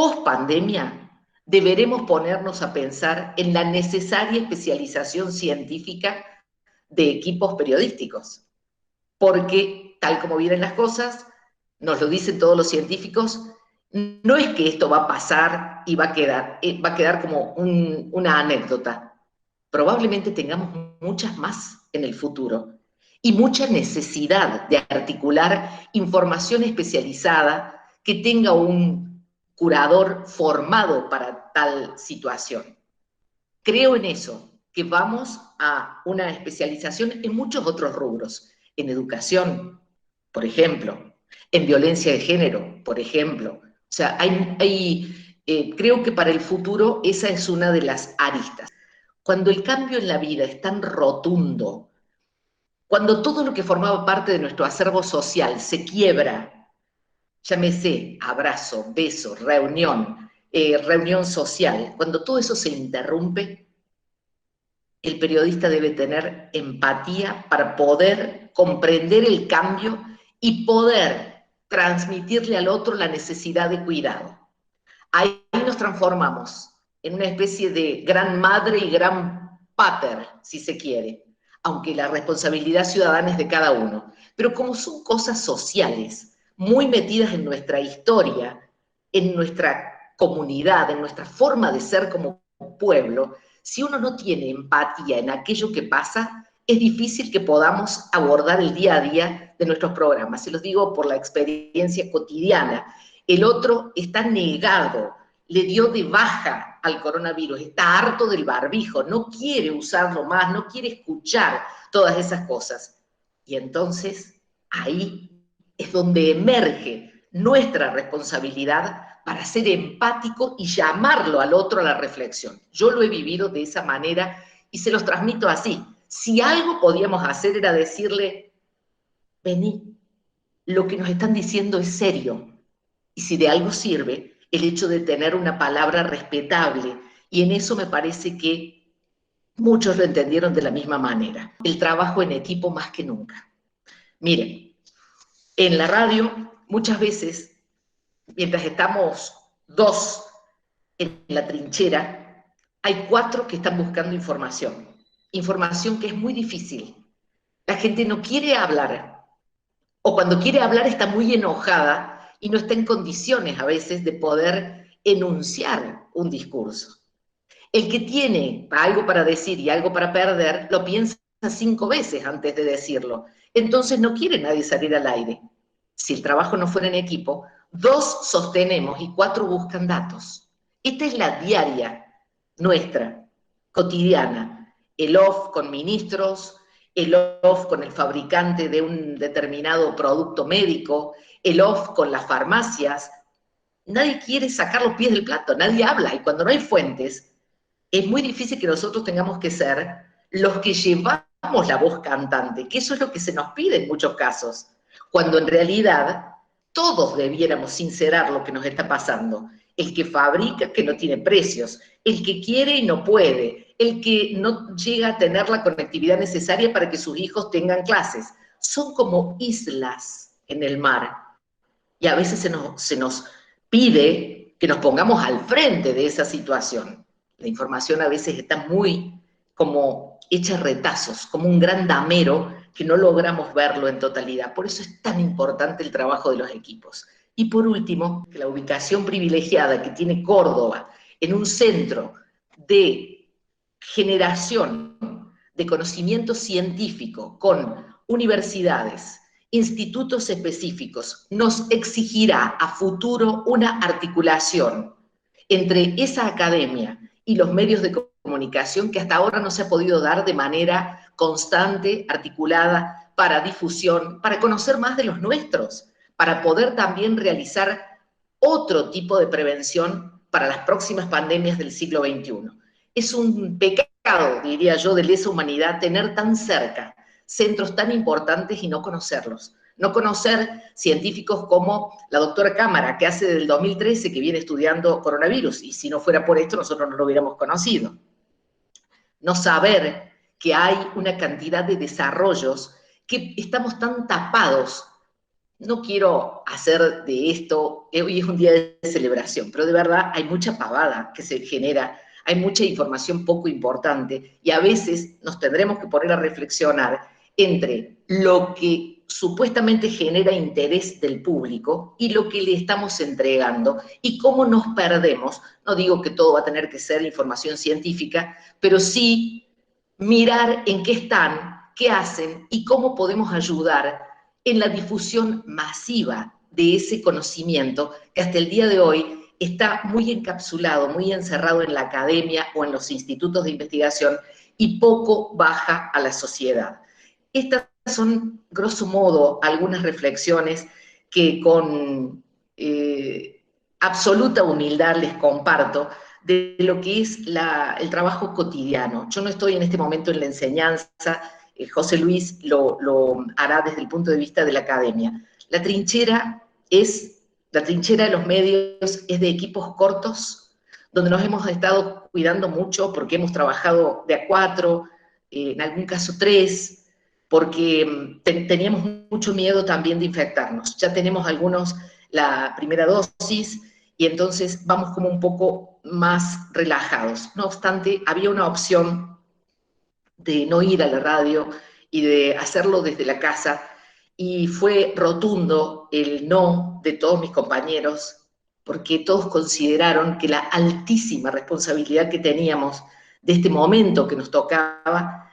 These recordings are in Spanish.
post pandemia deberemos ponernos a pensar en la necesaria especialización científica de equipos periodísticos, porque tal como vienen las cosas, nos lo dicen todos los científicos, no es que esto va a pasar y va a quedar como una anécdota. Probablemente tengamos muchas más en el futuro y mucha necesidad de articular información especializada que tenga un curador formado para tal situación. Creo en eso, que vamos a una especialización en muchos otros rubros, en educación, por ejemplo, en violencia de género, por ejemplo. O sea, creo que para el futuro esa es una de las aristas. Cuando el cambio en la vida es tan rotundo, cuando todo lo que formaba parte de nuestro acervo social se quiebra, llámese abrazo, beso, reunión social, cuando todo eso se interrumpe, el periodista debe tener empatía para poder comprender el cambio y poder transmitirle al otro la necesidad de cuidado. Ahí nos transformamos en una especie de gran madre y gran pater, si se quiere, aunque la responsabilidad ciudadana es de cada uno. Pero como son cosas sociales, muy metidas en nuestra historia, en nuestra comunidad, en nuestra forma de ser como pueblo, si uno no tiene empatía en aquello que pasa, es difícil que podamos abordar el día a día de nuestros programas. Se los digo por la experiencia cotidiana. El otro está negado, le dio de baja al coronavirus, está harto del barbijo, no quiere usarlo más, no quiere escuchar todas esas cosas. Y entonces ahí es donde emerge nuestra responsabilidad para ser empático y llamarlo al otro a la reflexión. Yo lo he vivido de esa manera y se los transmito así. Si algo podíamos hacer era decirle, vení, lo que nos están diciendo es serio. Y si de algo sirve, el hecho de tener una palabra respetable. Y en eso me parece que muchos lo entendieron de la misma manera. El trabajo en equipo más que nunca. Miren, en la radio muchas veces, mientras estamos dos en la trinchera, hay 4 que están buscando información. Información que es muy difícil. La gente no quiere hablar, o cuando quiere hablar está muy enojada y no está en condiciones a veces de poder enunciar un discurso. El que tiene algo para decir y algo para perder, lo piensa 5 veces antes de decirlo. Entonces no quiere nadie salir al aire. Si el trabajo no fuera en equipo, 2 sostenemos y 4 buscan datos. Esta es la diaria nuestra, cotidiana. El off con ministros, el off con el fabricante de un determinado producto médico, el off con las farmacias. Nadie quiere sacar los pies del plato, nadie habla. Y cuando no hay fuentes, es muy difícil que nosotros tengamos que ser los que llevamos la voz cantante, que eso es lo que se nos pide en muchos casos, cuando en realidad todos debiéramos sincerar lo que nos está pasando. El que fabrica que no tiene precios, el que quiere y no puede, el que no llega a tener la conectividad necesaria para que sus hijos tengan clases. Son como islas en el mar. Y a veces se nos pide que nos pongamos al frente de esa situación. La información a veces está muy como hecha retazos, como un gran damero que no logramos verlo en totalidad. Por eso es tan importante el trabajo de los equipos. Y por último, la ubicación privilegiada que tiene Córdoba en un centro de generación de conocimiento científico con universidades, institutos específicos, nos exigirá a futuro una articulación entre esa academia y los medios de comunicación que hasta ahora no se ha podido dar de manera constante, articulada, para difusión, para conocer más de los nuestros, para poder también realizar otro tipo de prevención para las próximas pandemias del siglo XXI. Es un pecado, diría yo, de lesa humanidad tener tan cerca centros tan importantes y no conocerlos. No conocer científicos como la doctora Cámara, que hace del 2013 que viene estudiando coronavirus, y si no fuera por esto nosotros no lo hubiéramos conocido. No saber que hay una cantidad de desarrollos que estamos tan tapados no quiero hacer de esto, hoy es un día de celebración, pero de verdad hay mucha pavada que se genera, hay mucha información poco importante y a veces nos tendremos que poner a reflexionar entre lo que supuestamente genera interés del público y lo que le estamos entregando y cómo nos perdemos. No digo que todo va a tener que ser información científica, pero sí mirar en qué están, qué hacen y cómo podemos ayudar en la difusión masiva de ese conocimiento que hasta el día de hoy está muy encapsulado, muy encerrado en la academia o en los institutos de investigación y poco baja a la sociedad. Estas son, grosso modo, algunas reflexiones que con absoluta humildad les comparto de lo que es el trabajo cotidiano. Yo no estoy en este momento en la enseñanza, José Luis lo hará desde el punto de vista de la academia. La trinchera de los medios es de equipos cortos, donde nos hemos estado cuidando mucho porque hemos trabajado de a 4, en algún caso 3, porque teníamos mucho miedo también de infectarnos. Ya tenemos algunos la primera dosis y entonces vamos como un poco más relajados. No obstante, había una opción de no ir a la radio y de hacerlo desde la casa, y fue rotundo el no de todos mis compañeros, porque todos consideraron que la altísima responsabilidad que teníamos de este momento que nos tocaba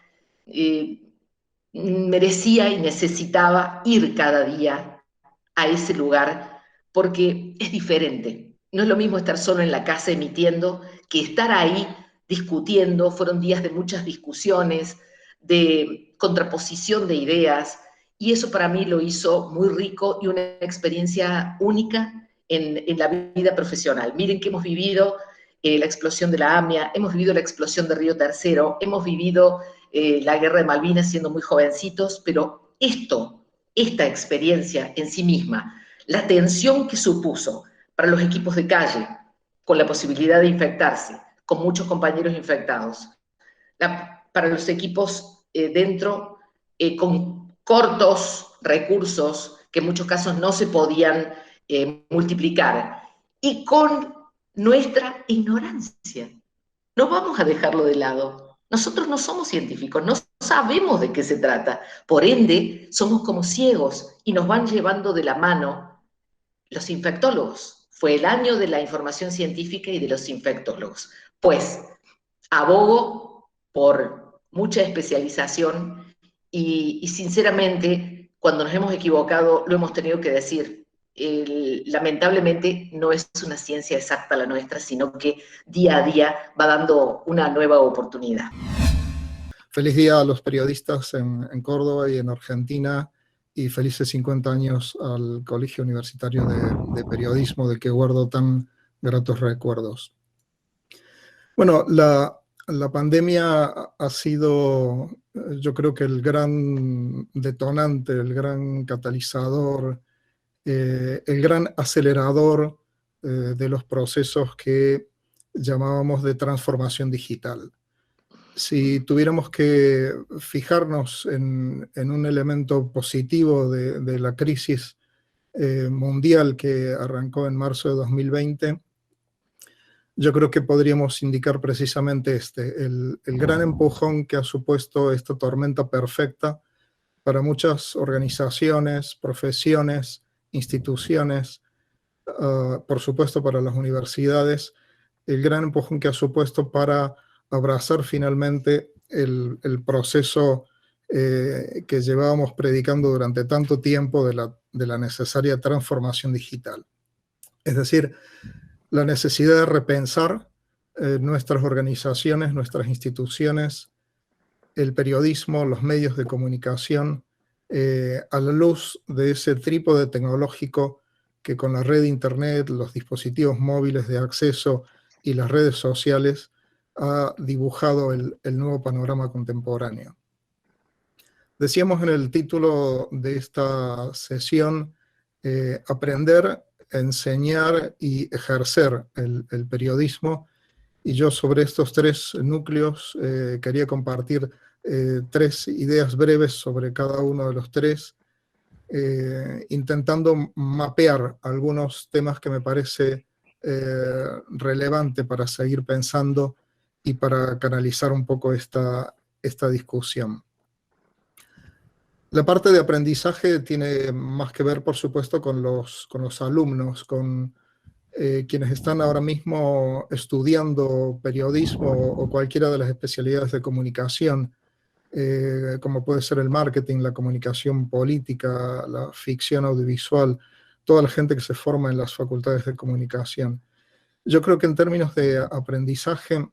merecía y necesitaba ir cada día a ese lugar, porque es diferente. No es lo mismo estar solo en la casa emitiendo que estar ahí discutiendo. Fueron días de muchas discusiones, de contraposición de ideas, y eso para mí lo hizo muy rico y una experiencia única en la vida profesional. Miren que hemos vivido la explosión de la AMIA, hemos vivido la explosión de Río Tercero, hemos vivido la guerra de Malvinas siendo muy jovencitos, pero esta experiencia en sí misma, la tensión que supuso para los equipos de calle, con la posibilidad de infectarse, con muchos compañeros infectados, para los equipos dentro, con cortos recursos que en muchos casos no se podían multiplicar, y con nuestra ignorancia. No vamos a dejarlo de lado. Nosotros no somos científicos, no sabemos de qué se trata. Por ende, somos como ciegos y nos van llevando de la mano los infectólogos. Fue el año de la información científica y de los infectólogos. Pues abogo por mucha especialización y sinceramente, cuando nos hemos equivocado, lo hemos tenido que decir. Lamentablemente no es una ciencia exacta la nuestra, sino que día a día va dando una nueva oportunidad. Feliz día a los periodistas en Córdoba y en Argentina, y felices 50 años al Colegio Universitario de Periodismo, del que guardo tan gratos recuerdos. Bueno, la pandemia ha sido, yo creo que el gran detonante, el gran catalizador, el gran acelerador de los procesos que llamábamos de transformación digital. Si tuviéramos que fijarnos en un elemento positivo de la crisis mundial que arrancó en marzo de 2020, yo creo que podríamos indicar precisamente el gran empujón que ha supuesto esta tormenta perfecta para muchas organizaciones, profesiones, instituciones, por supuesto para las universidades, el gran empujón que ha supuesto para abrazar finalmente el proceso que llevábamos predicando durante tanto tiempo de la necesaria transformación digital. Es decir, la necesidad de repensar nuestras organizaciones, nuestras instituciones, el periodismo, los medios de comunicación, a la luz de ese trípode tecnológico que con la red de Internet, los dispositivos móviles de acceso y las redes sociales ha dibujado el nuevo panorama contemporáneo. Decíamos en el título de esta sesión, aprender, enseñar y ejercer el periodismo, y yo sobre estos 3 núcleos quería compartir 3 ideas breves sobre cada uno de los 3. intentando mapear algunos temas que me parece relevante para seguir pensando y para canalizar un poco esta discusión. La parte de aprendizaje tiene más que ver, por supuesto, con los alumnos, con quienes están ahora mismo estudiando periodismo o cualquiera de las especialidades de comunicación, como puede ser el marketing, la comunicación política, la ficción audiovisual, toda la gente que se forma en las facultades de comunicación. Yo creo que en términos de aprendizaje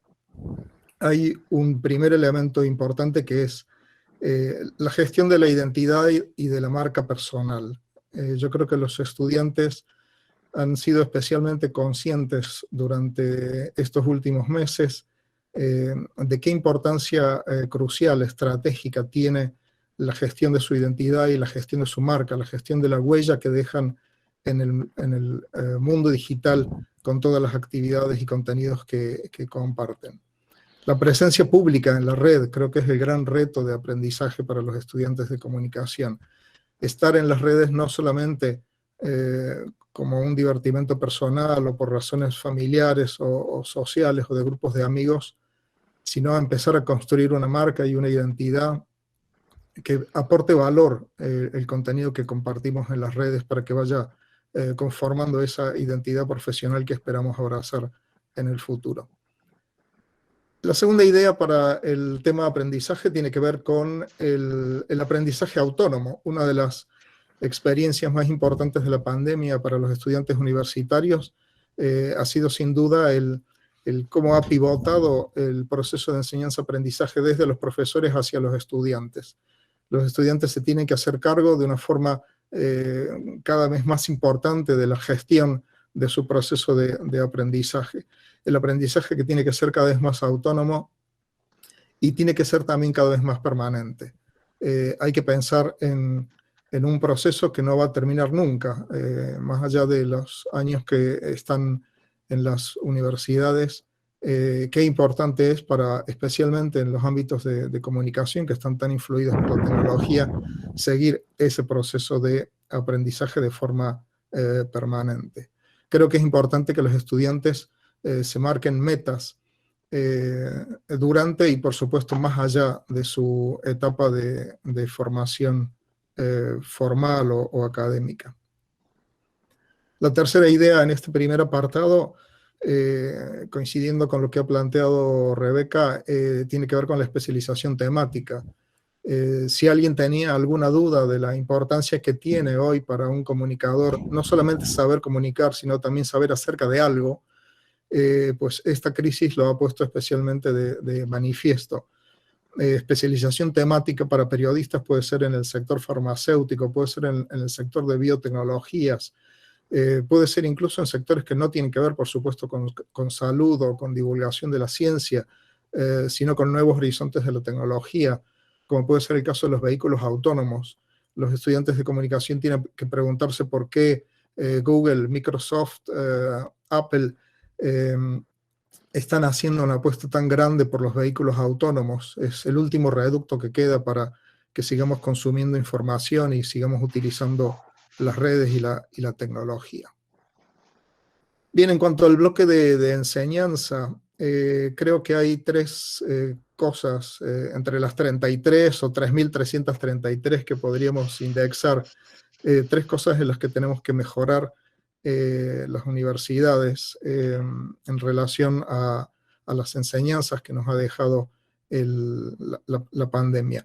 hay un primer elemento importante que es la gestión de la identidad y de la marca personal. Yo creo que los estudiantes han sido especialmente conscientes durante estos últimos meses de qué importancia crucial, estratégica tiene la gestión de su identidad y la gestión de su marca, la gestión de la huella que dejan en el mundo digital con todas las actividades y contenidos que comparten. La presencia pública en la red creo que es el gran reto de aprendizaje para los estudiantes de comunicación. Estar en las redes no solamente como un divertimento personal o por razones familiares o sociales o de grupos de amigos, sino a empezar a construir una marca y una identidad que aporte valor el contenido que compartimos en las redes para que vaya conformando esa identidad profesional que esperamos abrazar en el futuro. La segunda idea para el tema de aprendizaje tiene que ver con el aprendizaje autónomo. Una de las experiencias más importantes de la pandemia para los estudiantes universitarios ha sido sin duda el cómo ha pivotado el proceso de enseñanza-aprendizaje desde los profesores hacia los estudiantes. Los estudiantes se tienen que hacer cargo de una forma cada vez más importante de la gestión de su proceso de aprendizaje. El aprendizaje que tiene que ser cada vez más autónomo y tiene que ser también cada vez más permanente. Hay que pensar en un proceso que no va a terminar nunca, más allá de los años que están en las universidades, qué importante es para, especialmente en los ámbitos de comunicación que están tan influidos por la tecnología, seguir ese proceso de aprendizaje de forma permanente. Creo que es importante que los estudiantes se marquen metas durante y por supuesto más allá de su etapa de formación formal o académica. La tercera idea en este primer apartado, coincidiendo con lo que ha planteado Rebeca, tiene que ver con la especialización temática. Si alguien tenía alguna duda de la importancia que tiene hoy para un comunicador, no solamente saber comunicar, sino también saber acerca de algo, pues esta crisis lo ha puesto especialmente de manifiesto. Especialización temática para periodistas puede ser en el sector farmacéutico, puede ser en el sector de biotecnologías, puede ser incluso en sectores que no tienen que ver, por supuesto, con salud o con divulgación de la ciencia, sino con nuevos horizontes de la tecnología, como puede ser el caso de los vehículos autónomos. Los estudiantes de comunicación tienen que preguntarse por qué Google, Microsoft, Apple están haciendo una apuesta tan grande por los vehículos autónomos. Es el último reducto que queda para que sigamos consumiendo información y sigamos utilizando las redes y la tecnología. Bien, en cuanto al bloque de enseñanza, creo que hay tres cosas entre las 33 o 3.333 que podríamos indexar, tres cosas en las que tenemos que mejorar las universidades en relación a las enseñanzas que nos ha dejado la pandemia.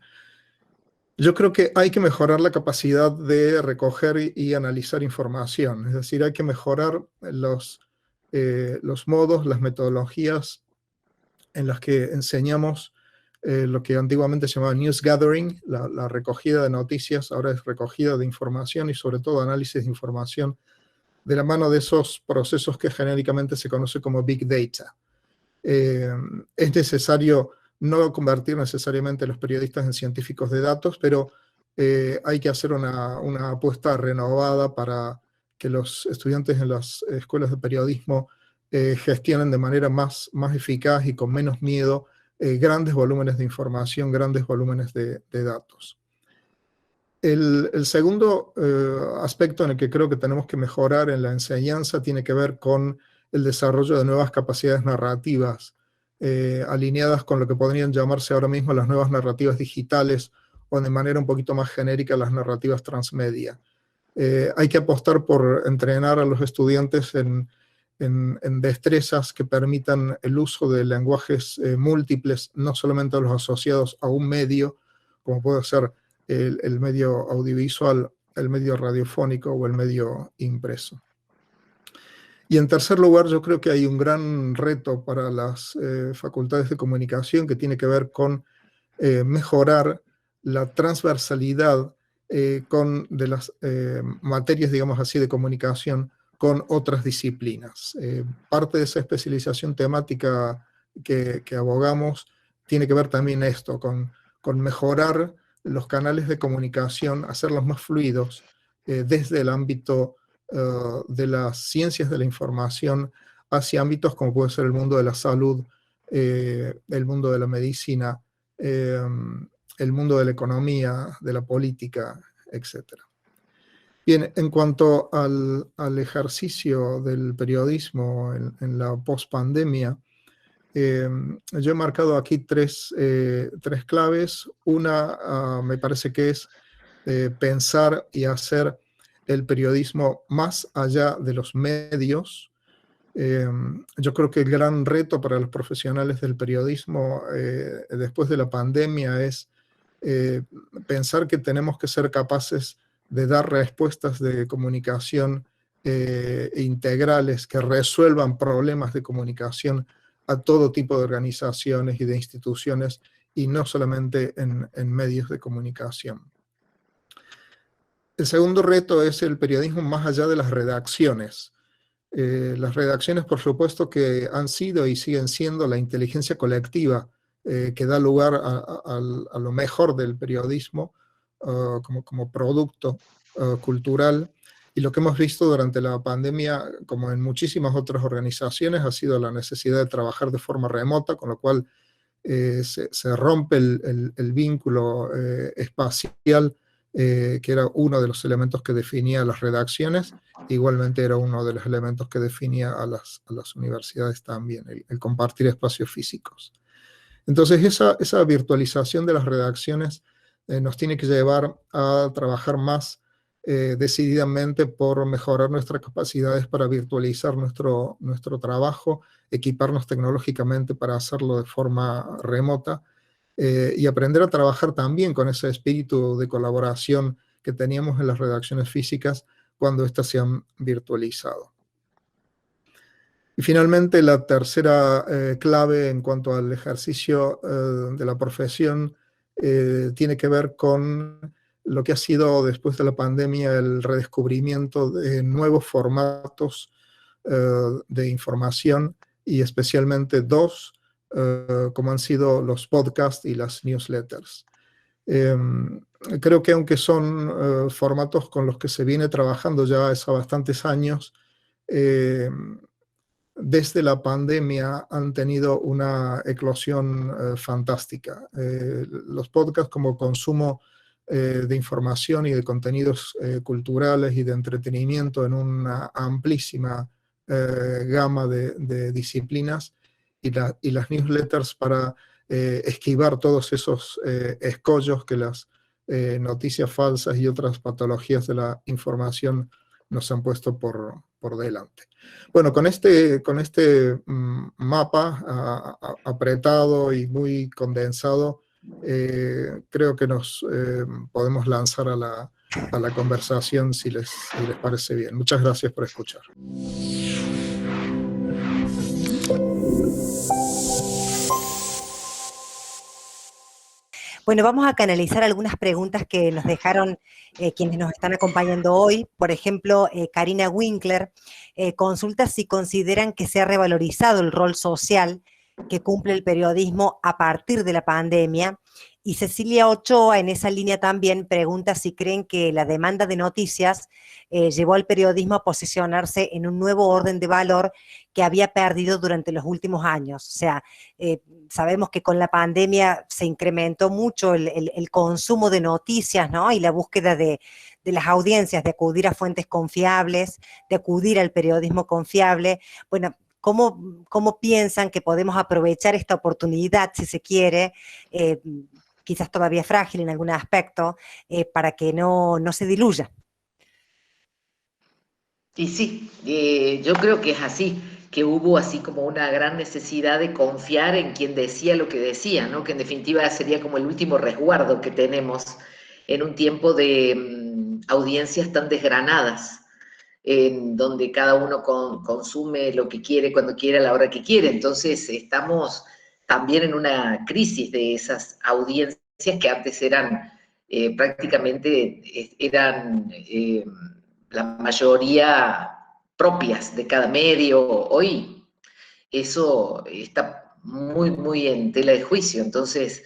Yo creo que hay que mejorar la capacidad de recoger y analizar información, es decir, hay que mejorar los modos, las metodologías en las que enseñamos lo que antiguamente se llamaba news gathering, la recogida de noticias, ahora es recogida de información y sobre todo análisis de información de la mano de esos procesos que genéricamente se conoce como Big Data. Es necesario no convertir necesariamente a los periodistas en científicos de datos, pero hay que hacer una apuesta renovada para que los estudiantes en las escuelas de periodismo gestionen de manera más eficaz y con menos miedo grandes volúmenes de información, grandes volúmenes de datos. El segundo aspecto en el que creo que tenemos que mejorar en la enseñanza tiene que ver con el desarrollo de nuevas capacidades narrativas, alineadas con lo que podrían llamarse ahora mismo las nuevas narrativas digitales o de manera un poquito más genérica las narrativas transmedia. Hay que apostar por entrenar a los estudiantes en destrezas que permitan el uso de lenguajes múltiples, no solamente los asociados a un medio, como puede ser el medio audiovisual, el medio radiofónico o el medio impreso. Y en tercer lugar, yo creo que hay un gran reto para las facultades de comunicación que tiene que ver con mejorar la transversalidad de las materias, digamos así, de comunicación con otras disciplinas. Parte de esa especialización temática que abogamos tiene que ver también esto, con mejorar los canales de comunicación, hacerlos más fluidos desde el ámbito de las ciencias de la información hacia ámbitos como puede ser el mundo de la salud, el mundo de la medicina, el mundo de la economía, de la política, etc. Bien, en cuanto al ejercicio del periodismo en la pospandemia, yo he marcado aquí tres claves. Una me parece que es pensar y hacer el periodismo más allá de los medios. Yo creo que el gran reto para los profesionales del periodismo después de la pandemia es pensar que tenemos que ser capaces de dar respuestas de comunicación integrales que resuelvan problemas de comunicación a todo tipo de organizaciones y de instituciones y no solamente en medios de comunicación. El segundo reto es el periodismo más allá de las redacciones. Las redacciones, por supuesto, que han sido y siguen siendo la inteligencia colectiva que da lugar a lo mejor del periodismo como producto cultural. Y lo que hemos visto durante la pandemia, como en muchísimas otras organizaciones, ha sido la necesidad de trabajar de forma remota, con lo cual se rompe el vínculo espacial, que era uno de los elementos que definía las redacciones. Igualmente era uno de los elementos que definía a las universidades también, el compartir espacios físicos. Entonces esa virtualización de las redacciones nos tiene que llevar a trabajar más decididamente por mejorar nuestras capacidades para virtualizar nuestro trabajo, equiparnos tecnológicamente para hacerlo de forma remota y aprender a trabajar también con ese espíritu de colaboración que teníamos en las redacciones físicas cuando éstas se han virtualizado. Y finalmente, la tercera clave en cuanto al ejercicio de la profesión tiene que ver con lo que ha sido después de la pandemia el redescubrimiento de nuevos formatos de información y especialmente dos, como han sido los podcasts y las newsletters. Creo que aunque son formatos con los que se viene trabajando ya hace bastantes años, desde la pandemia han tenido una eclosión fantástica. Los podcasts como consumo de información y de contenidos culturales y de entretenimiento en una amplísima gama de disciplinas y las newsletters para esquivar todos esos escollos que las noticias falsas y otras patologías de la información nos han puesto por delante. Bueno, con este mapa apretado y muy condensado, creo que nos podemos lanzar a la conversación si les parece bien. Muchas gracias por escuchar. Bueno, vamos a canalizar algunas preguntas que nos dejaron quienes nos están acompañando hoy. Por ejemplo, Karina Winkler consulta si consideran que se ha revalorizado el rol social que cumple el periodismo a partir de la pandemia Y Cecilia Ochoa, en esa línea también, pregunta si creen que la demanda de noticias llevó al periodismo a posicionarse en un nuevo orden de valor que había perdido durante los últimos años. O sea, sabemos que con la pandemia se incrementó mucho el consumo de noticias, ¿no? Y la búsqueda de las audiencias, de acudir a fuentes confiables, de acudir al periodismo confiable. Bueno, ¿cómo piensan que podemos aprovechar esta oportunidad, si se quiere, quizás todavía frágil en algún aspecto, para que no se diluya? Y sí, yo creo que es así, que hubo así como una gran necesidad de confiar en quien decía lo que decía, ¿no? Que en definitiva sería como el último resguardo que tenemos en un tiempo de audiencias tan desgranadas, en donde cada uno consume lo que quiere, cuando quiere, a la hora que quiere. Entonces estamos también en una crisis de esas audiencias que antes eran prácticamente, eran la mayoría propias de cada medio. Hoy eso está muy, muy en tela de juicio. Entonces,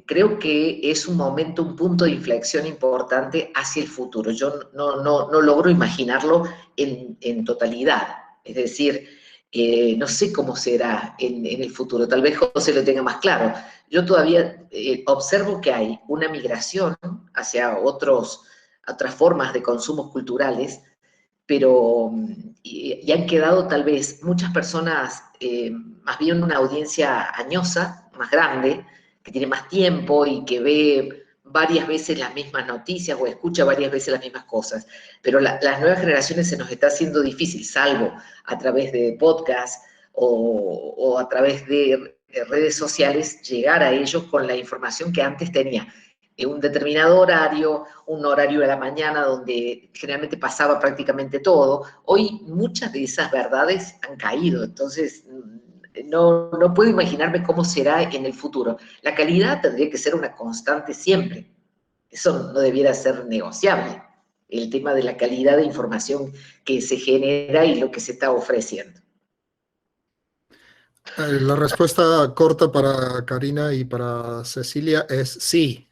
creo que es un momento, un punto de inflexión importante hacia el futuro. Yo no logro imaginarlo en totalidad. Es decir, no sé cómo será en el futuro. Tal vez José lo tenga más claro. Yo todavía observo que hay una migración hacia otras formas de consumos culturales, pero y han quedado tal vez muchas personas, más bien una audiencia añosa, más grande, que tiene más tiempo y que ve varias veces las mismas noticias o escucha varias veces las mismas cosas. Pero las nuevas generaciones se nos está haciendo difícil, salvo a través de podcasts o a través de redes sociales, llegar a ellos con la información que antes tenía un determinado horario, un horario de la mañana donde generalmente pasaba prácticamente todo. Hoy muchas de esas verdades han caído, entonces no puedo imaginarme cómo será en el futuro. La calidad tendría que ser una constante siempre, eso no debiera ser negociable, el tema de la calidad de información que se genera y lo que se está ofreciendo. La respuesta corta para Karina y para Cecilia es sí.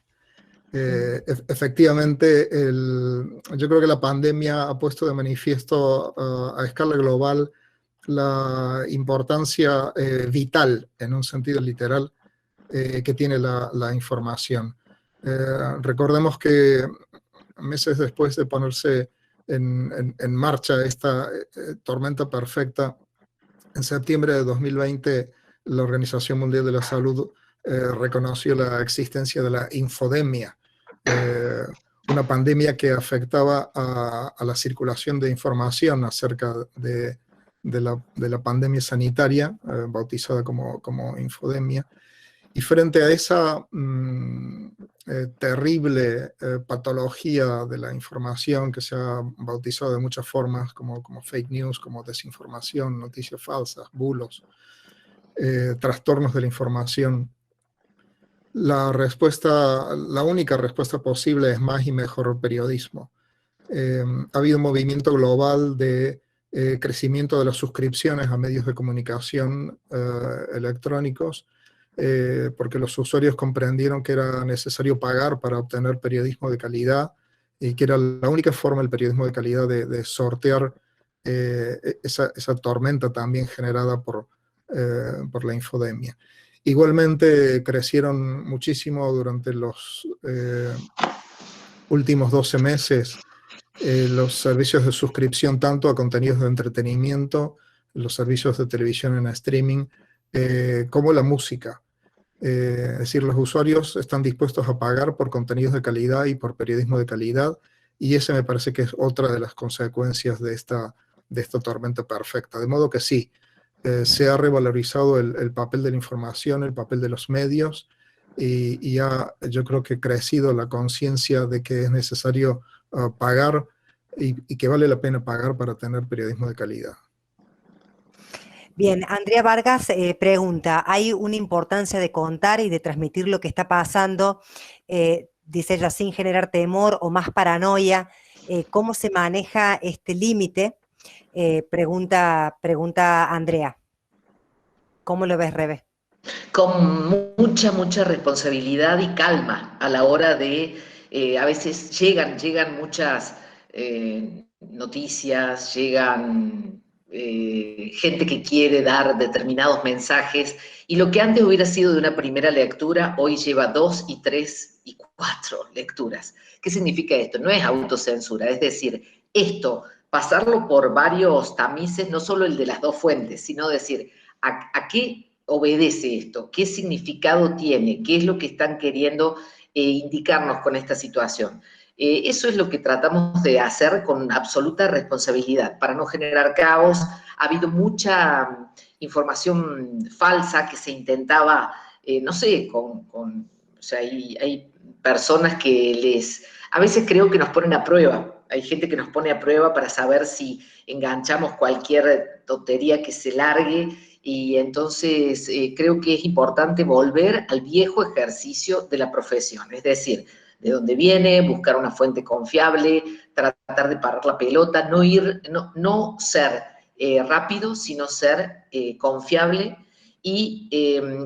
Efectivamente, yo creo que la pandemia ha puesto de manifiesto a escala global la importancia vital, en un sentido literal, que tiene la información. Recordemos que meses después de ponerse en marcha esta tormenta perfecta, en septiembre de 2020, la Organización Mundial de la Salud reconoció la existencia de la infodemia, una pandemia que afectaba a la circulación de información acerca de la pandemia sanitaria, bautizada como infodemia. Y frente a esa terrible patología de la información que se ha bautizado de muchas formas, como fake news, como desinformación, noticias falsas, bulos, trastornos de la información, la única respuesta posible es más y mejor periodismo. Ha habido un movimiento global de crecimiento de las suscripciones a medios de comunicación electrónicos, porque los usuarios comprendieron que era necesario pagar para obtener periodismo de calidad y que era la única forma del periodismo de calidad de sortear esa tormenta también generada por la infodemia. Igualmente crecieron muchísimo durante los últimos 12 meses los servicios de suscripción tanto a contenidos de entretenimiento, los servicios de televisión en streaming, como la música. Es decir, los usuarios están dispuestos a pagar por contenidos de calidad y por periodismo de calidad, y ese me parece que es otra de las consecuencias de esta tormenta perfecta. De modo que sí, se ha revalorizado el papel de la información, el papel de los medios, y yo creo que ha crecido la conciencia de que es necesario pagar y que vale la pena pagar para tener periodismo de calidad. Bien, Andrea Vargas pregunta, ¿hay una importancia de contar y de transmitir lo que está pasando, dice ella, sin generar temor o más paranoia? ¿Cómo se maneja este límite? Pregunta Andrea. ¿Cómo lo ves, Rebe? Con mucha, mucha responsabilidad y calma a la hora de, a veces llegan muchas noticias, llegan gente que quiere dar determinados mensajes, y lo que antes hubiera sido de una primera lectura, hoy lleva 2 y 3 y 4 lecturas. ¿Qué significa esto? No es autocensura, es decir, esto, pasarlo por varios tamices, no solo el de las dos fuentes, sino decir, ¿a qué obedece esto? ¿Qué significado tiene? ¿Qué es lo que están queriendo indicarnos con esta situación? Eso es lo que tratamos de hacer con absoluta responsabilidad, para no generar caos. Ha habido mucha información falsa que se intentaba, no sé, o sea, hay personas que a veces creo que nos ponen a prueba. Hay gente que nos pone a prueba para saber si enganchamos cualquier tontería que se largue, y entonces creo que es importante volver al viejo ejercicio de la profesión, es decir, de dónde viene, buscar una fuente confiable, tratar de parar la pelota, no ser rápido, sino ser confiable. Y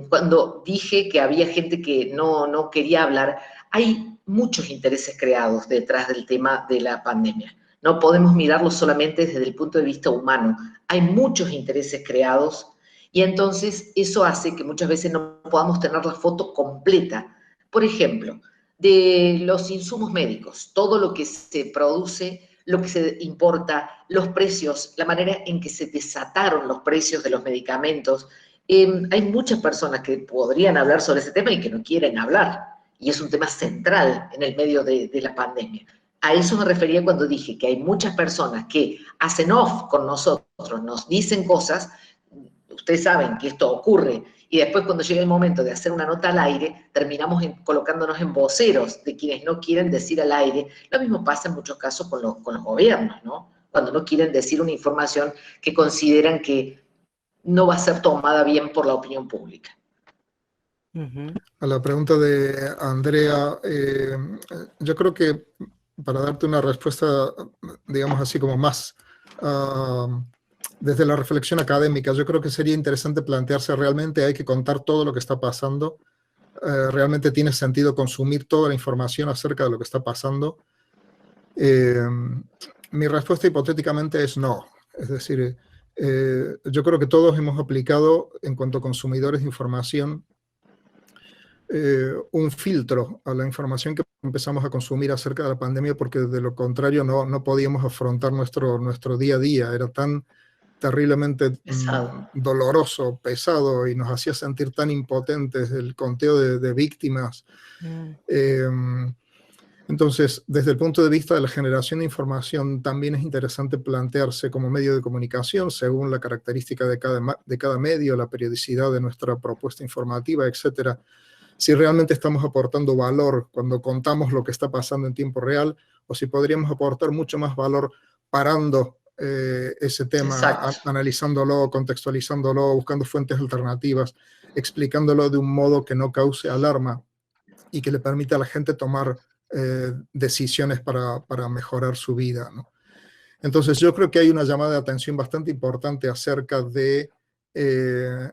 cuando dije que había gente que no quería hablar, hay muchos intereses creados detrás del tema de la pandemia. No podemos mirarlo solamente desde el punto de vista humano. Hay muchos intereses creados, y entonces eso hace que muchas veces no podamos tener la foto completa. Por ejemplo, de los insumos médicos, todo lo que se produce, lo que se importa, los precios, la manera en que se desataron los precios de los medicamentos. Hay muchas personas que podrían hablar sobre ese tema y que no quieren hablar, y es un tema central en el medio de la pandemia. A eso me refería cuando dije que hay muchas personas que hacen off con nosotros, nos dicen cosas. Ustedes saben que esto ocurre, y después cuando llega el momento de hacer una nota al aire, terminamos colocándonos en voceros de quienes no quieren decir al aire. Lo mismo pasa en muchos casos con los gobiernos, ¿no? Cuando no quieren decir una información que consideran que no va a ser tomada bien por la opinión pública. A la pregunta de Andrea, yo creo que para darte una respuesta, digamos así como más desde la reflexión académica, yo creo que sería interesante plantearse realmente hay que contar todo lo que está pasando, realmente tiene sentido consumir toda la información acerca de lo que está pasando. Mi respuesta hipotéticamente es no, es decir, yo creo que todos hemos aplicado en cuanto a consumidores de información un filtro a la información que empezamos a consumir acerca de la pandemia, porque de lo contrario no podíamos afrontar nuestro día a día. Era tan terriblemente doloroso, pesado, y nos hacía sentir tan impotentes el conteo de víctimas. Entonces, desde el punto de vista de la generación de información, también es interesante plantearse como medio de comunicación, según la característica de cada medio, la periodicidad de nuestra propuesta informativa, etcétera, si realmente estamos aportando valor cuando contamos lo que está pasando en tiempo real, o si podríamos aportar mucho más valor parando ese tema, analizándolo, contextualizándolo, buscando fuentes alternativas, explicándolo de un modo que no cause alarma y que le permita a la gente tomar decisiones para mejorar su vida, ¿no? Entonces yo creo que hay una llamada de atención bastante importante acerca de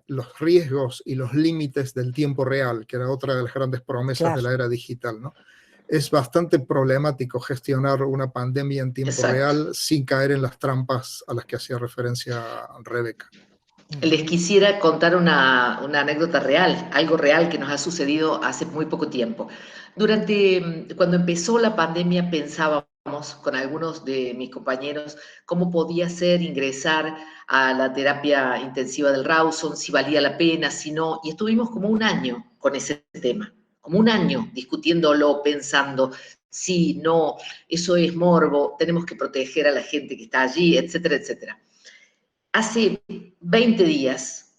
los riesgos y los límites del tiempo real, que era otra de las grandes promesas de la era digital, ¿no? Es bastante problemático gestionar una pandemia en tiempo real sin caer en las trampas a las que hacía referencia Rebeca. Les quisiera contar una anécdota real, algo real que nos ha sucedido hace muy poco tiempo. Cuando empezó la pandemia, pensábamos con algunos de mis compañeros cómo podía ser ingresar a la terapia intensiva del Rawson, si valía la pena, si no, y estuvimos como un año con ese tema, como un año discutiéndolo, pensando, sí, no, eso es morbo, tenemos que proteger a la gente que está allí, etcétera, etcétera. Hace 20 días,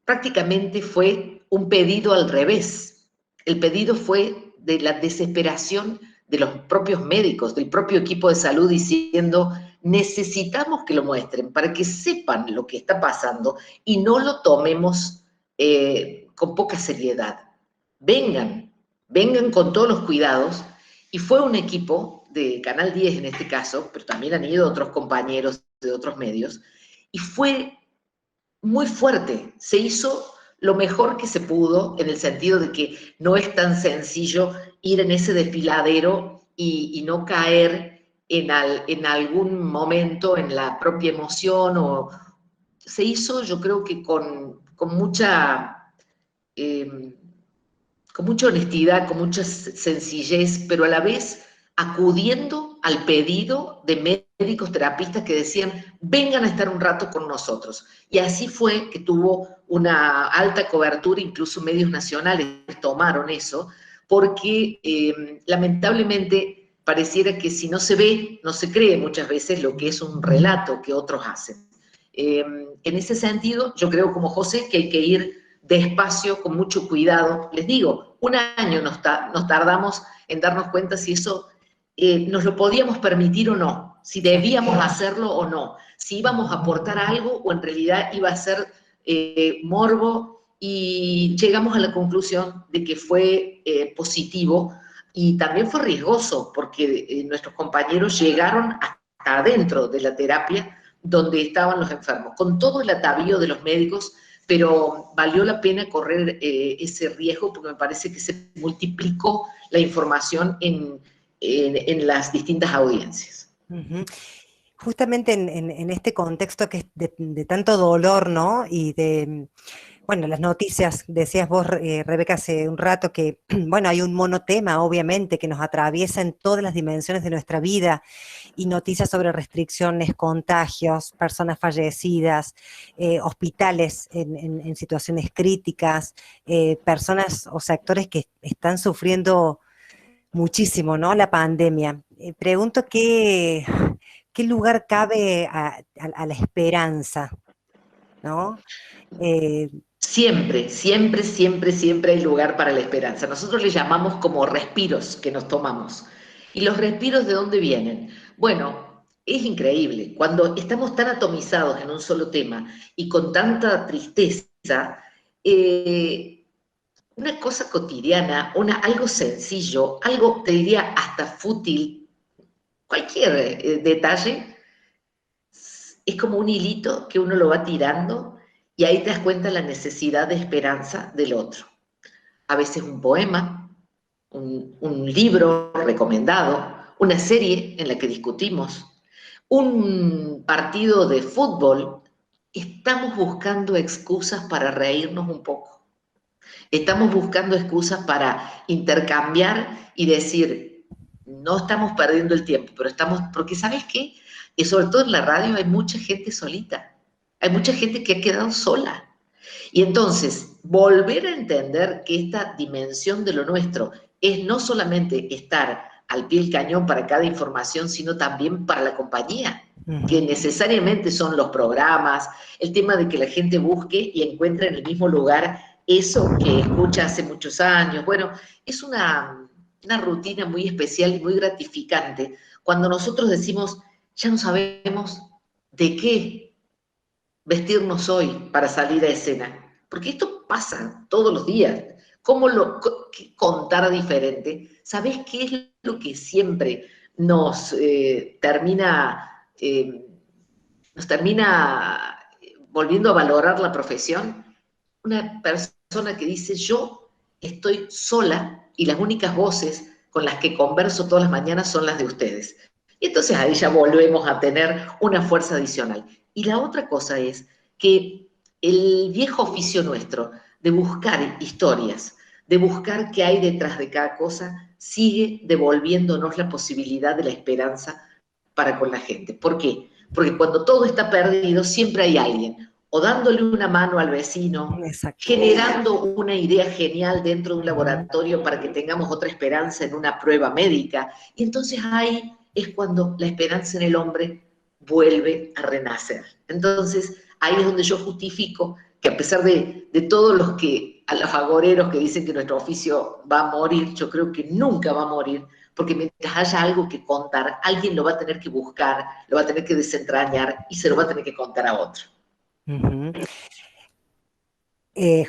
prácticamente fue un pedido al revés. El pedido fue de la desesperación de los propios médicos, del propio equipo de salud, diciendo, necesitamos que lo muestren para que sepan lo que está pasando y no lo tomemos con poca seriedad. Vengan con todos los cuidados. Y fue un equipo de Canal 10 en este caso, pero también han ido otros compañeros de otros medios, y fue muy fuerte. Se hizo lo mejor que se pudo, en el sentido de que no es tan sencillo ir en ese desfiladero y no caer en algún momento en la propia emoción. Se hizo, yo creo que con mucha honestidad, con mucha sencillez, pero a la vez acudiendo al pedido de médicos terapistas que decían, vengan a estar un rato con nosotros. Y así fue que tuvo una alta cobertura, incluso medios nacionales tomaron eso, porque lamentablemente pareciera que si no se ve, no se cree muchas veces lo que es un relato que otros hacen. En ese sentido, yo creo como José que hay que ir despacio, con mucho cuidado. Les digo, un año nos tardamos en darnos cuenta si eso nos lo podíamos permitir o no, si debíamos hacerlo o no, si íbamos a aportar algo o en realidad iba a ser morbo, y llegamos a la conclusión de que fue positivo y también fue riesgoso porque nuestros compañeros llegaron hasta adentro de la terapia donde estaban los enfermos, con todo el atavío de los médicos, pero valió la pena correr ese riesgo porque me parece que se multiplicó la información en las distintas audiencias. Uh-huh. Justamente en este contexto que es de tanto dolor, ¿no? Y de, bueno, las noticias, decías vos, Rebeca, hace un rato que, bueno, hay un monotema, obviamente, que nos atraviesa en todas las dimensiones de nuestra vida, y noticias sobre restricciones, contagios, personas fallecidas, hospitales en situaciones críticas, personas o sectores que están sufriendo muchísimo, ¿no? La pandemia. Pregunto qué lugar cabe a la esperanza, ¿no? Siempre, siempre, siempre, siempre hay lugar para la esperanza. Nosotros le llamamos como respiros que nos tomamos. ¿Y los respiros de dónde vienen? Bueno, es increíble. Cuando estamos tan atomizados en un solo tema y con tanta tristeza, una cosa cotidiana, algo sencillo, algo, te diría, hasta fútil, cualquier detalle, es como un hilito que uno lo va tirando y ahí te das cuenta la necesidad de esperanza del otro. A veces un poema, un libro recomendado, una serie en la que discutimos, un partido de fútbol. Estamos buscando excusas para reírnos un poco. Estamos buscando excusas para intercambiar y decir, no estamos perdiendo el tiempo, pero estamos, porque ¿sabes qué? Y sobre todo en la radio hay mucha gente solita, hay mucha gente que ha quedado sola. Y entonces, volver a entender que esta dimensión de lo nuestro es no solamente estar al pie del cañón para cada información, sino también para la compañía, que necesariamente son los programas, el tema de que la gente busque y encuentre en el mismo lugar eso que escucha hace muchos años. Bueno, es una rutina muy especial y muy gratificante cuando nosotros decimos, ya no sabemos de qué vestirnos hoy para salir a escena, porque esto pasa todos los días. ¿Qué contar diferente? ¿Sabés qué es lo que siempre nos termina volviendo a valorar la profesión? Una persona que dice, yo estoy sola y las únicas voces con las que converso todas las mañanas son las de ustedes. Y entonces ahí ya volvemos a tener una fuerza adicional. Y la otra cosa es que el viejo oficio nuestro de buscar historias, de buscar qué hay detrás de cada cosa, sigue devolviéndonos la posibilidad de la esperanza para con la gente. ¿Por qué? Porque cuando todo está perdido, siempre hay alguien, o dándole una mano al vecino, generando una idea genial dentro de un laboratorio para que tengamos otra esperanza en una prueba médica. Y entonces ahí es cuando la esperanza en el hombre vuelve a renacer. Entonces, ahí es donde yo justifico que a pesar de todos a los agoreros que dicen que nuestro oficio va a morir, yo creo que nunca va a morir, porque mientras haya algo que contar, alguien lo va a tener que buscar, lo va a tener que desentrañar y se lo va a tener que contar a otro.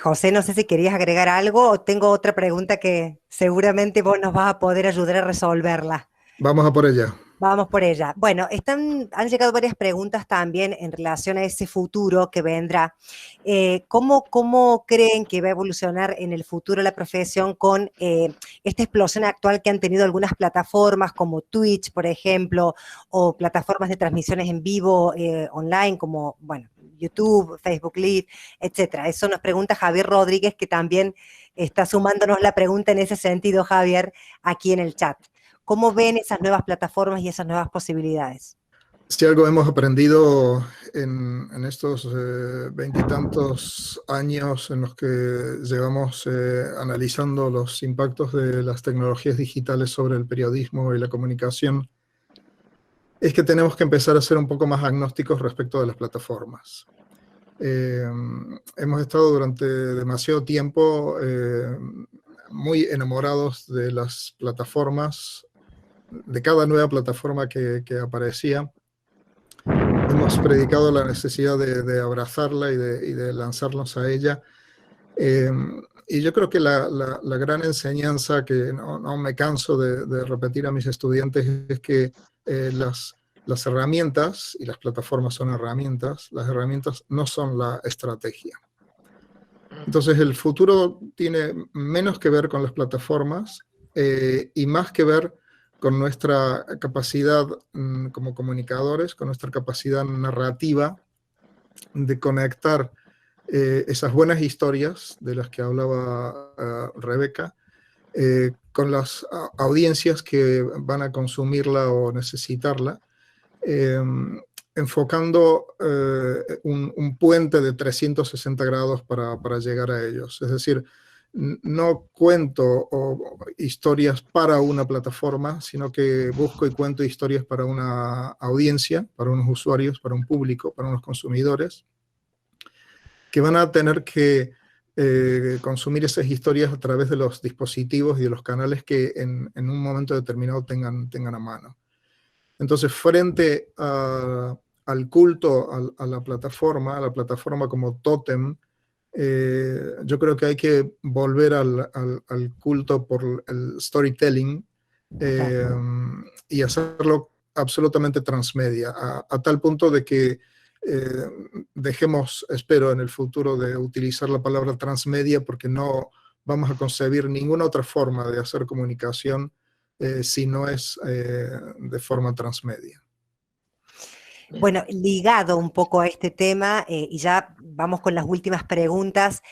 José, no sé si querías agregar algo o tengo otra pregunta que seguramente vos nos vas a poder ayudar a resolverla. Vamos a por ella. Vamos por ella. Bueno, han llegado varias preguntas también en relación a ese futuro que vendrá. ¿Cómo creen que va a evolucionar en el futuro la profesión con esta explosión actual que han tenido algunas plataformas como Twitch, por ejemplo, o plataformas de transmisiones en vivo online como, bueno, YouTube, Facebook Live, etcétera? Eso nos pregunta Javier Rodríguez, que también está sumándonos la pregunta en ese sentido, Javier, aquí en el chat. ¿Cómo ven esas nuevas plataformas y esas nuevas posibilidades? Si algo hemos aprendido en estos 20 y tantos años en los que llevamos analizando los impactos de las tecnologías digitales sobre el periodismo y la comunicación, es que tenemos que empezar a ser un poco más agnósticos respecto de las plataformas. Hemos estado durante demasiado tiempo muy enamorados de las plataformas, de cada nueva plataforma que aparecía. Hemos predicado la necesidad de abrazarla y de lanzarnos a ella. Y yo creo que la gran enseñanza que no me canso de repetir a mis estudiantes es que las herramientas, y las plataformas son herramientas, las herramientas no son la estrategia. Entonces el futuro tiene menos que ver con las plataformas y más que ver con nuestra capacidad como comunicadores, con nuestra capacidad narrativa de conectar esas buenas historias de las que hablaba Rebeca con las audiencias que van a consumirla o necesitarla, enfocando un puente de 360 grados para llegar a ellos. Es decir, no cuento historias para una plataforma, sino que busco y cuento historias para una audiencia, para unos usuarios, para un público, para unos consumidores, que van a tener que consumir esas historias a través de los dispositivos y de los canales que en un momento determinado tengan a mano. Entonces, frente al culto a la plataforma como tótem, yo creo que hay que volver al culto por el storytelling y hacerlo absolutamente transmedia, a tal punto de que dejemos, espero, en el futuro de utilizar la palabra transmedia, porque no vamos a concebir ninguna otra forma de hacer comunicación si no es de forma transmedia. Bueno, ligado un poco a este tema, y ya vamos con las últimas preguntas,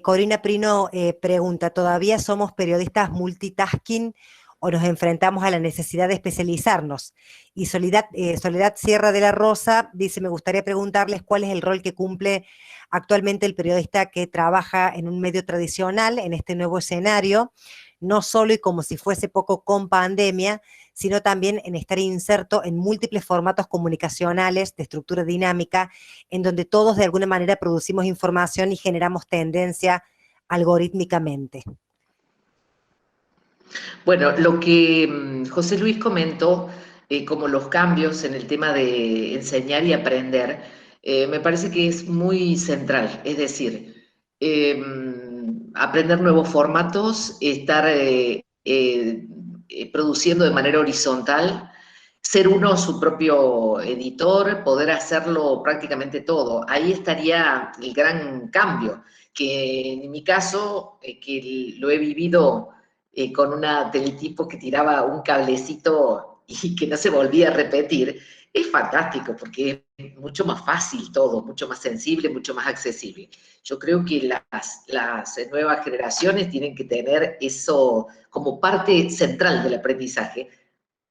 Corina Prino pregunta, ¿todavía somos periodistas multitasking o nos enfrentamos a la necesidad de especializarnos? Y Soledad Sierra de la Rosa dice, me gustaría preguntarles cuál es el rol que cumple actualmente el periodista que trabaja en un medio tradicional, en este nuevo escenario, no solo y como si fuese poco con pandemia, sino también en estar inserto en múltiples formatos comunicacionales de estructura dinámica, en donde todos de alguna manera producimos información y generamos tendencia algorítmicamente. Bueno, lo que José Luis comentó, como los cambios en el tema de enseñar y aprender, me parece que es muy central. Es decir, aprender nuevos formatos, estar produciendo de manera horizontal, ser uno su propio editor, poder hacerlo prácticamente todo. Ahí estaría el gran cambio, que en mi caso, que lo he vivido con una teletipo que tiraba un cablecito y que no se volvía a repetir, es fantástico porque es mucho más fácil todo, mucho más sensible, mucho más accesible. Yo creo que las nuevas generaciones tienen que tener eso como parte central del aprendizaje,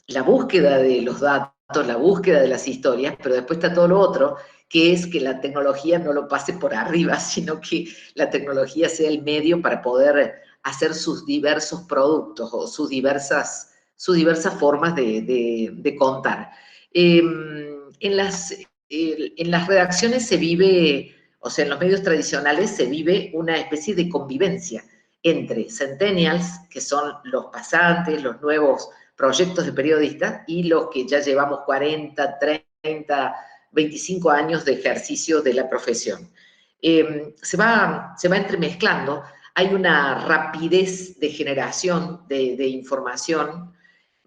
la búsqueda de los datos, la búsqueda de las historias, pero después está todo lo otro, que es que la tecnología no lo pase por arriba, sino que la tecnología sea el medio para poder hacer sus diversos productos o sus diversas formas de contar. En las redacciones se vive, o sea, en los medios tradicionales se vive una especie de convivencia entre centennials, que son los pasantes, los nuevos proyectos de periodistas, y los que ya llevamos 40, 30, 25 años de ejercicio de la profesión. Se va entremezclando, hay una rapidez de generación de información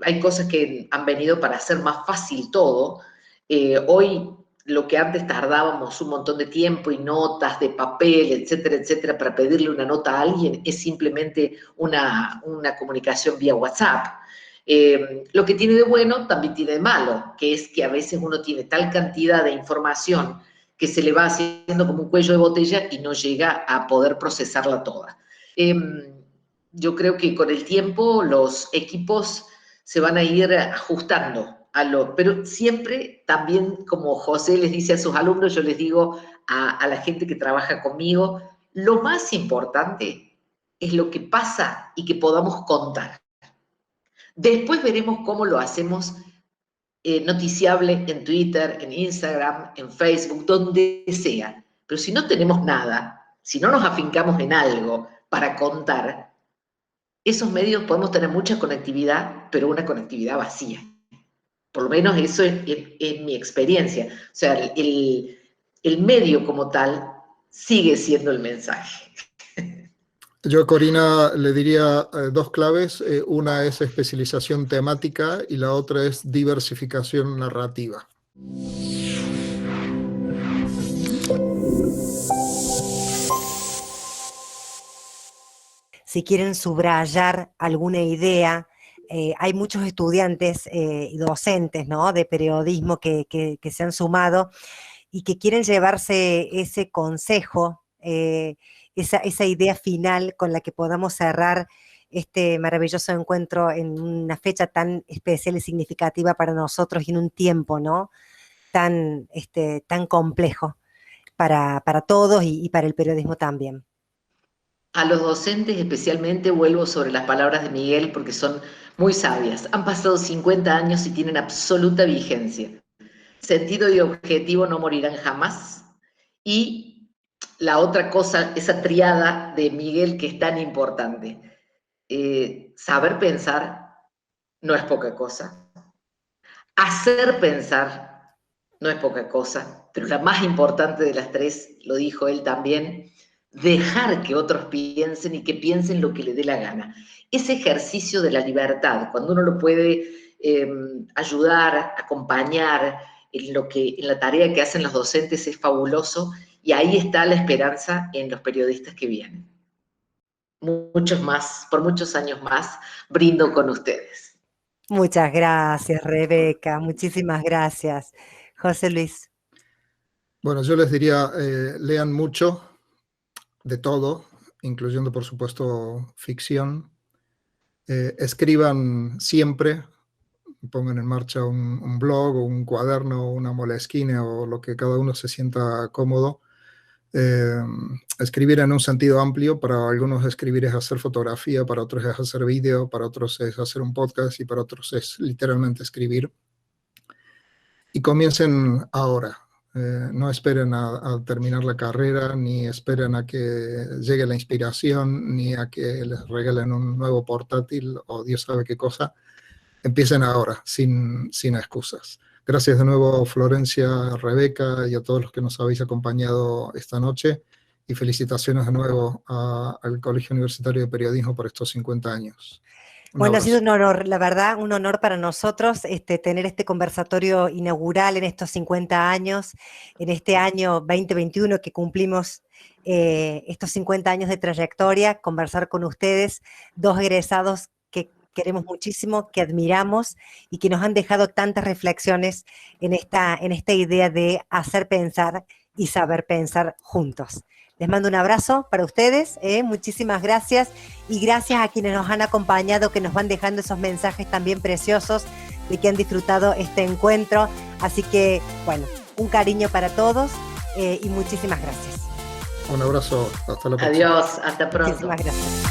hay cosas que han venido para hacer más fácil todo. Hoy, lo que antes tardábamos un montón de tiempo y notas de papel, etcétera, etcétera, para pedirle una nota a alguien, es simplemente una comunicación vía WhatsApp. Lo que tiene de bueno también tiene de malo, que es que a veces uno tiene tal cantidad de información que se le va haciendo como un cuello de botella y no llega a poder procesarla toda. Yo creo que con el tiempo los equipos se van a ir ajustando, pero siempre también, como José les dice a sus alumnos, yo les digo a la gente que trabaja conmigo, lo más importante es lo que pasa y que podamos contar. Después veremos cómo lo hacemos noticiable en Twitter, en Instagram, en Facebook, donde sea. Pero si no tenemos nada, si no nos afincamos en algo para contar, esos medios podemos tener mucha conectividad, pero una conectividad vacía. Por lo menos eso es mi experiencia. O sea, el medio como tal sigue siendo el mensaje. Yo a Corina le diría dos claves. Una es especialización temática y la otra es diversificación narrativa. Si quieren subrayar alguna idea, hay muchos estudiantes y docentes, ¿no?, de periodismo que se han sumado y que quieren llevarse ese consejo, esa idea final con la que podamos cerrar este maravilloso encuentro en una fecha tan especial y significativa para nosotros y en un tiempo, ¿no?, tan complejo para todos y para el periodismo también. A los docentes especialmente vuelvo sobre las palabras de Miguel porque son muy sabias. Han pasado 50 años y tienen absoluta vigencia. Sentido y objetivo no morirán jamás. Y la otra cosa, esa triada de Miguel que es tan importante. Saber pensar no es poca cosa. Hacer pensar no es poca cosa. Pero la más importante de las tres, lo dijo él también, dejar que otros piensen y que piensen lo que le dé la gana. Ese ejercicio de la libertad, cuando uno lo puede ayudar, acompañar en la tarea que hacen los docentes, es fabuloso, y ahí está la esperanza en los periodistas que vienen. Muchos más, por muchos años más, brindo con ustedes. Muchas gracias, Rebeca, muchísimas gracias. José Luis. Bueno, yo les diría, lean mucho, de todo, incluyendo por supuesto ficción. Escriban siempre, pongan en marcha un blog o un cuaderno, una Moleskine o lo que cada uno se sienta cómodo. Escribir en un sentido amplio, para algunos escribir es hacer fotografía, para otros es hacer vídeo, para otros es hacer un podcast y para otros es literalmente escribir. Y comiencen ahora. No esperen a terminar la carrera, ni esperen a que llegue la inspiración, ni a que les regalen un nuevo portátil o Dios sabe qué cosa. Empiecen ahora, sin excusas. Gracias de nuevo, Florencia, Rebeca y a todos los que nos habéis acompañado esta noche. Y felicitaciones de nuevo al Colegio Universitario de Periodismo por estos 50 años. Bueno, ha sido un honor, la verdad, un honor para nosotros tener este conversatorio inaugural en estos 50 años, en este año 2021 que cumplimos estos 50 años de trayectoria, conversar con ustedes, dos egresados que queremos muchísimo, que admiramos y que nos han dejado tantas reflexiones en esta idea de hacer pensar y saber pensar juntos. Les mando un abrazo para ustedes, muchísimas gracias y gracias a quienes nos han acompañado, que nos van dejando esos mensajes también preciosos de que han disfrutado este encuentro. Así que, bueno, un cariño para todos y muchísimas gracias. Un abrazo, hasta la próxima. Adiós, hasta pronto. Muchísimas gracias.